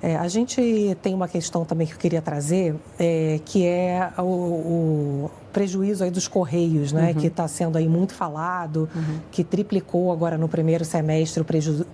A gente tem uma questão também que eu queria trazer, que é o prejuízo aí dos Correios, né? Que está sendo aí muito falado, que triplicou agora no primeiro semestre o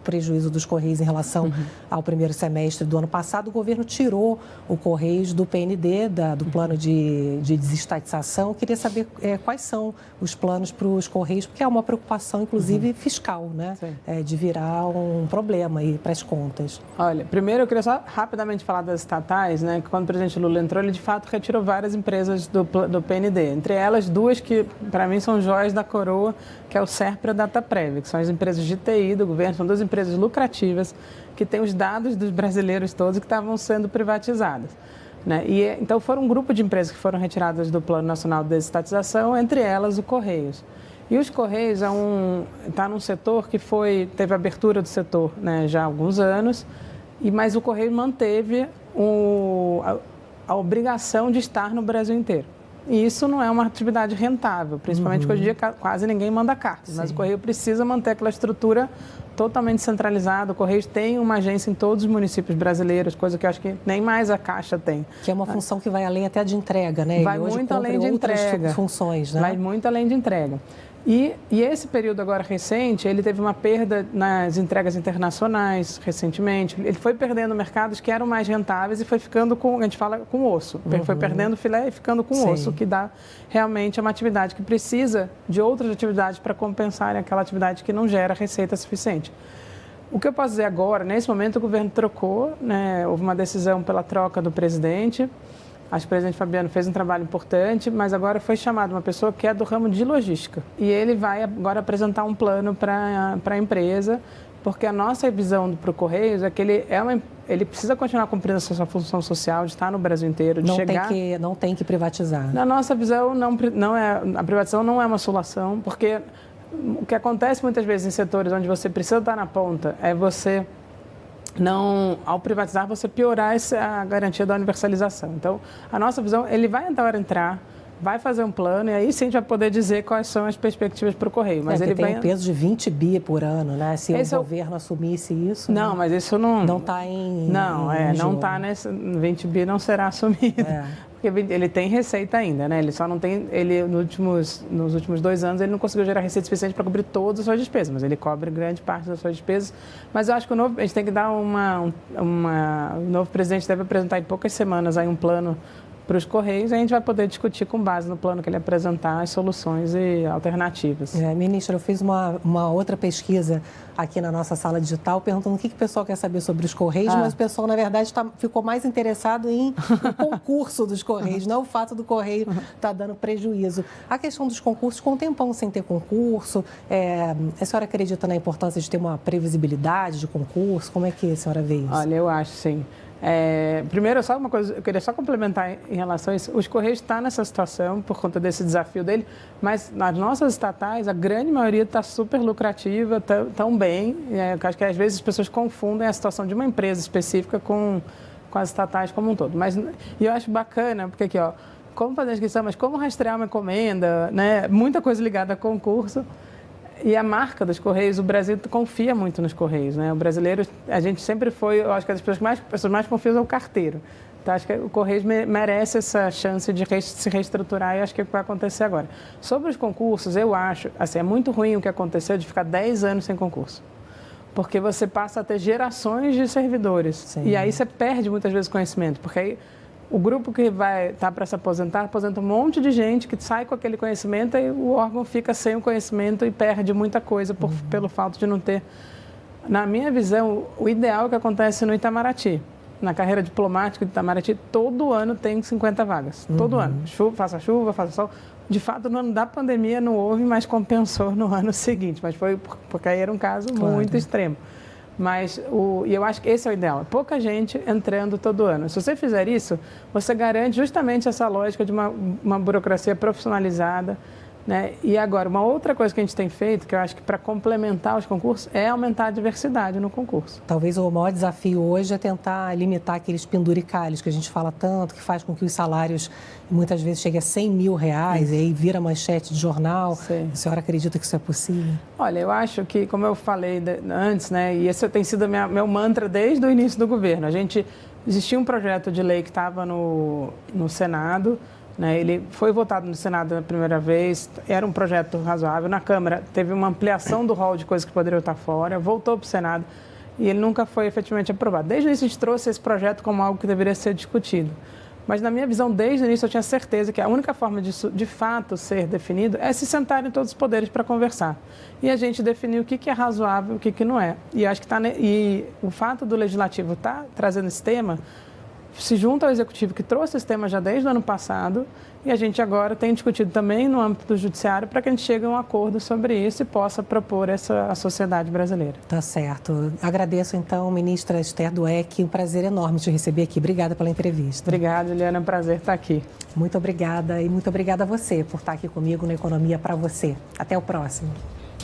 prejuízo dos Correios em relação ao primeiro semestre do ano passado. O governo tirou o Correios do PND, do plano de desestatização. Eu queria saber quais são os planos para os Correios, porque é uma preocupação, inclusive, fiscal, né? De virar um problema aí para as contas. Olha, primeiro eu queria só rapidamente falar das estatais, né? Que quando o presidente Lula entrou, ele de fato retirou várias empresas do PND. Entre elas, duas que, para mim, são joias da coroa, que é o Serpro e a Dataprev, que são as empresas de TI do governo, são duas empresas lucrativas, que têm os dados dos brasileiros todos que estavam sendo privatizadas. Né? Então, foram um grupo de empresas que foram retiradas do Plano Nacional de Desestatização, entre elas o Correios. E os Correios está num setor que teve abertura do setor, né, já há alguns anos, mas o Correio manteve a obrigação de estar no Brasil inteiro. E isso não é uma atividade rentável, principalmente porque hoje em dia quase ninguém manda cartas, mas o Correio precisa manter aquela estrutura totalmente centralizada. O Correio tem uma agência em todos os municípios brasileiros, coisa que eu acho que nem mais a Caixa tem. Que é uma função que vai além até de entrega, né? Vai muito além de entrega. Funções, né? Vai muito além de entrega. E esse período agora recente, ele teve uma perda nas entregas internacionais recentemente. Ele foi perdendo mercados que eram mais rentáveis e foi ficando a gente fala, com osso. Foi perdendo filé e ficando com osso, que dá realmente uma atividade que precisa de outras atividades para compensarem aquela atividade que não gera receita suficiente. O que eu posso dizer agora, nesse momento o governo trocou, né? Houve uma decisão pela troca do presidente. Acho que o presidente Fabiano fez um trabalho importante, mas agora foi chamada uma pessoa que é do ramo de logística. E ele vai agora apresentar um plano para a empresa, porque a nossa visão para o Correios é que ele precisa continuar cumprindo a sua função social, de estar no Brasil inteiro, de chegar... Não tem que privatizar. Na nossa visão, a privatização não é uma solução, porque o que acontece muitas vezes em setores onde você precisa estar na ponta é você... ao privatizar, você piorar a garantia da universalização. Então, a nossa visão, ele vai agora entrar, vai fazer um plano e aí sim a gente vai poder dizer quais são as perspectivas para o Correio. Mas ele tem um peso de 20 bi por ano, né? Se o governo assumisse isso... Não, mas isso não... Não está em... Não está nesse... 20 bi não será assumido. Porque ele tem receita ainda, né? Ele só não tem... nos últimos 2 anos, ele não conseguiu gerar receita suficiente para cobrir todas as suas despesas, mas ele cobre grande parte das suas despesas. Mas eu acho que a gente tem que dar o novo presidente deve apresentar em poucas semanas aí um plano para os Correios, e a gente vai poder discutir com base no plano que ele apresentar as soluções e alternativas. Ministra, eu fiz uma outra pesquisa aqui na nossa sala digital, perguntando o que o pessoal quer saber sobre os Correios, mas o pessoal, na verdade, ficou mais interessado em o concurso dos Correios, não o fato do Correio estar dando prejuízo. A questão dos concursos, com um tempão sem ter concurso, a senhora acredita na importância de ter uma previsibilidade de concurso? Como é que a senhora vê isso? Olha, eu acho sim. Primeiro, só uma coisa, eu queria só complementar em relação a isso. Os Correios estão nessa situação por conta desse desafio dele, mas nas nossas estatais, a grande maioria está super lucrativa, tão bem. Eu acho que às vezes as pessoas confundem a situação de uma empresa específica com as estatais como um todo. E eu acho bacana, porque aqui, como fazer a inscrição, mas como rastrear uma encomenda, né? Muita coisa ligada a concurso. E a marca dos Correios, o Brasil confia muito nos Correios, né? O brasileiro, a gente sempre foi, eu acho que as pessoas mais confiam é o carteiro. Então, acho que o Correios merece essa chance de se reestruturar e acho que é o que vai acontecer agora. Sobre os concursos, eu acho, assim, é muito ruim o que aconteceu de ficar 10 anos sem concurso. Porque você passa a ter gerações de servidores. Sim. E aí você perde muitas vezes conhecimento, porque aí o grupo que vai estar para se aposenta um monte de gente que sai com aquele conhecimento e o órgão fica sem o conhecimento e perde muita coisa pelo fato de não ter. Na minha visão, o ideal é o que acontece no Itamaraty. Na carreira diplomática do Itamaraty, todo ano tem 50 vagas. Todo ano. Faça chuva, faça sol. De fato, no ano da pandemia não houve, mas compensou no ano seguinte. Mas foi porque aí era um caso muito extremo. Mas eu acho que esse é o ideal. Pouca gente entrando todo ano. Se você fizer isso, você garante justamente essa lógica de uma burocracia profissionalizada, né? E agora, uma outra coisa que a gente tem feito, que eu acho que para complementar os concursos, é aumentar a diversidade no concurso. Talvez o maior desafio hoje é tentar limitar aqueles penduricalhos que a gente fala tanto, que faz com que os salários muitas vezes cheguem a 100 mil reais, e aí vira manchete de jornal. Sim. A senhora acredita que isso é possível? Olha, eu acho que, como eu falei antes, né, e esse tem sido meu mantra desde o início do governo, existia um projeto de lei que estava no Senado, né, ele foi votado no Senado na primeira vez, era um projeto razoável. Na Câmara teve uma ampliação do rol de coisas que poderiam estar fora, voltou para o Senado e ele nunca foi efetivamente aprovado. Desde o início a gente trouxe esse projeto como algo que deveria ser discutido. Mas, na minha visão, desde o início eu tinha certeza que a única forma disso, de fato, ser definido é se sentarem todos os poderes para conversar. E a gente definir o que é razoável e o que não é. E acho que e o fato do Legislativo estar trazendo esse tema se junta ao Executivo, que trouxe esse tema já desde o ano passado, e a gente agora tem discutido também no âmbito do Judiciário para que a gente chegue a um acordo sobre isso e possa propor à sociedade brasileira. Tá certo. Agradeço, então, ministra Esther Dweck. Um prazer enorme te receber aqui. Obrigada pela entrevista. Obrigada, Eliana. É um prazer estar aqui. Muito obrigada e muito obrigada a você por estar aqui comigo no Economia para Você. Até o próximo.